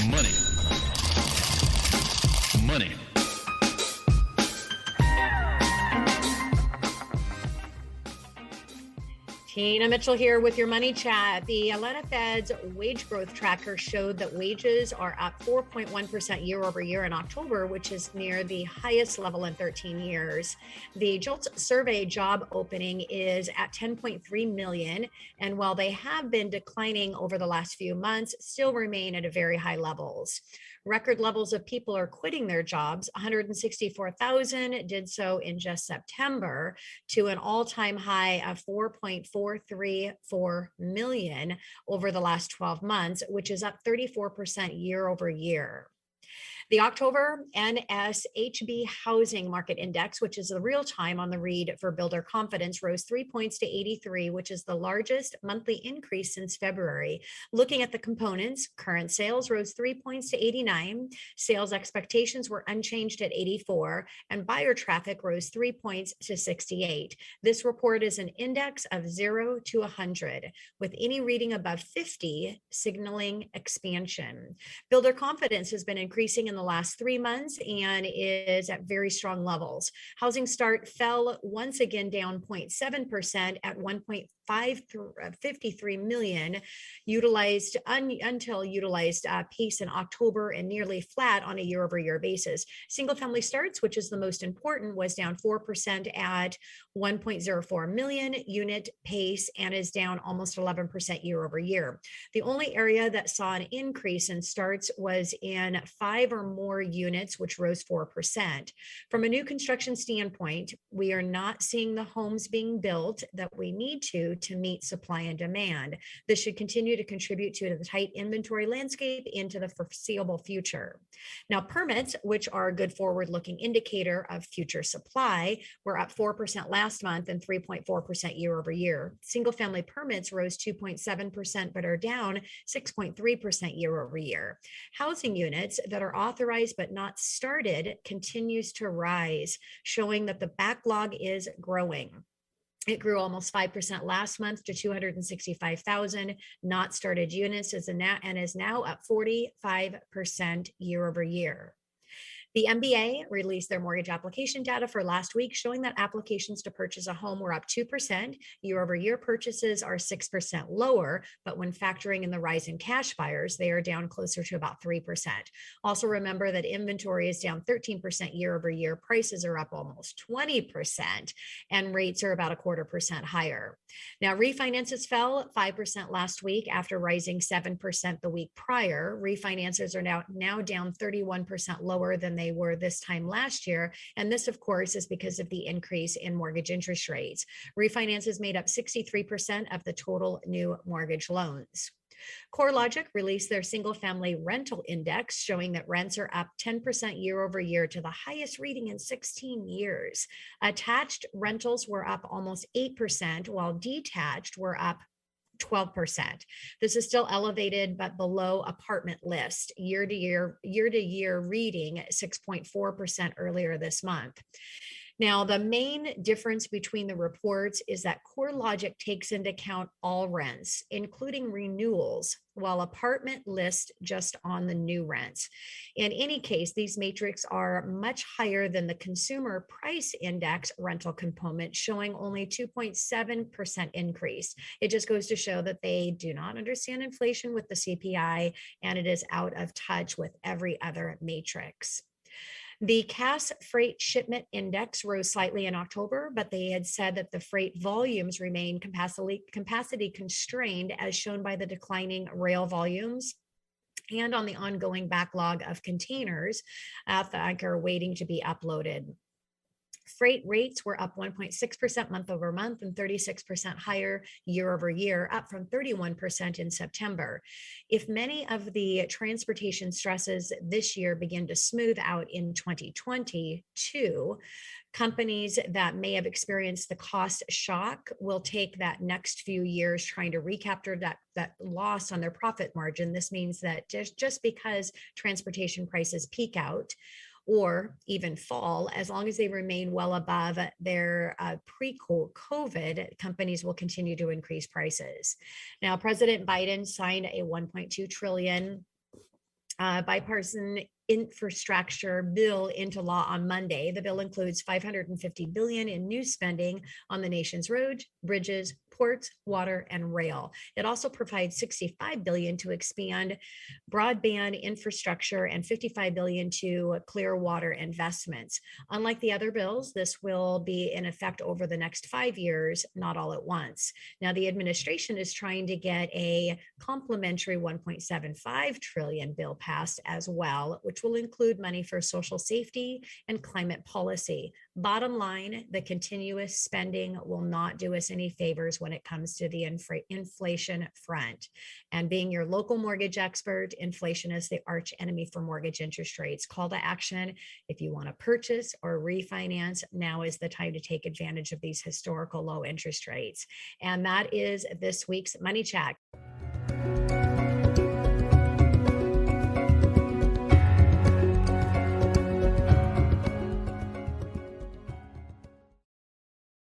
Money. Money. Tina Mitchell here with your Money Chat. The Atlanta Fed's wage growth tracker showed that wages are up 4.1% year over year in October, which is near the highest level in 13 years. The JOLTS survey job opening is at 10.3 million, and while they have been declining over the last few months, still remain at a very high levels. Record levels of people are quitting their jobs. 164,000 did so in just September, to an all-time high of 4.434 million over the last 12 months, which is up 34% year over year. The October NSHB Housing Market Index, which is the real time on the read for builder confidence, rose 3 points to 83, which is the largest monthly increase since February. Looking at the components, current sales rose 3 points to 89, sales expectations were unchanged at 84, and buyer traffic rose 3 points to 68. This report is an index of 0 to 100, with any reading above 50 signaling expansion. Builder confidence has been increasing in the last 3 months and is at very strong levels. Housing start fell once again down 0.7% at 1.53 million utilized pace in October, and nearly flat on a year over year basis. Single family starts, which is the most important, was down 4% at 1.04 million unit pace and is down almost 11% year over year. The only area that saw an increase in starts was in 5 or more units, which rose 4%. From a new construction standpoint, we are not seeing the homes being built that we need to meet supply and demand. This should continue to contribute to the tight inventory landscape into the foreseeable future. Now, permits, which are a good forward-looking indicator of future supply, were up 4% last month and 3.4% year over year. Single-family permits rose 2.7%, but are down 6.3% year over year. Housing units that are authorized but not started continues to rise, showing that the backlog is growing. It grew almost 5% last month to 265,000 not started units and is now up 45% year over year. The MBA released their mortgage application data for last week, showing that applications to purchase a home were up 2%. Year over year purchases are 6% lower, but when factoring in the rise in cash buyers, they are down closer to about 3%. Also remember that inventory is down 13% year over year. Prices are up almost 20%, and rates are about 0.25% higher. Now, refinances fell 5% last week after rising 7% the week prior. Refinances are now down 31% lower than they were this time last year. And this, of course, is because of the increase in mortgage interest rates. Refinances made up 63% of the total new mortgage loans. CoreLogic released their single-family rental index, showing that rents are up 10% year over year to the highest reading in 16 years. Attached rentals were up almost 8%, while detached were up 12%. This is still elevated, but below apartment list. Year to year reading 6.4% earlier this month. Now, the main difference between the reports is that CoreLogic takes into account all rents, including renewals, while apartment lists just on the new rents. In any case, these metrics are much higher than the consumer price index rental component, showing only 2.7% increase. It just goes to show that they do not understand inflation with the CPI, and it is out of touch with every other matrix. The Cass Freight Shipment Index rose slightly in October, but they had said that the freight volumes remain capacity constrained, as shown by the declining rail volumes and on the ongoing backlog of containers that are waiting to be uploaded. Freight rates were up 1.6% month over month and 36% higher year over year, up from 31% in September. If many of the transportation stresses this year begin to smooth out in 2022, companies that may have experienced the cost shock will take that next few years trying to recapture that loss on their profit margin. This means that just because transportation prices peak out or even fall, as long as they remain well above their pre-COVID, companies will continue to increase prices. Now, President Biden signed a $1.2 trillion bipartisan infrastructure bill into law on Monday. The bill includes $550 billion in new spending on the nation's roads, bridges, ports, water, and rail. It also provides $65 billion to expand broadband infrastructure and $55 billion to clear water investments. Unlike the other bills, this will be in effect over the next 5 years, not all at once. Now, the administration is trying to get a complementary 1.75 trillion bill passed as well, which will include money for social safety and climate policy. Bottom line, the continuous spending will not do us any favors when it comes to the inflation front. And being your local mortgage expert, inflation is the arch enemy for mortgage interest rates. Call to action: if you want to purchase or refinance, now is the time to take advantage of these historical low interest rates. And that is this week's Money Chat.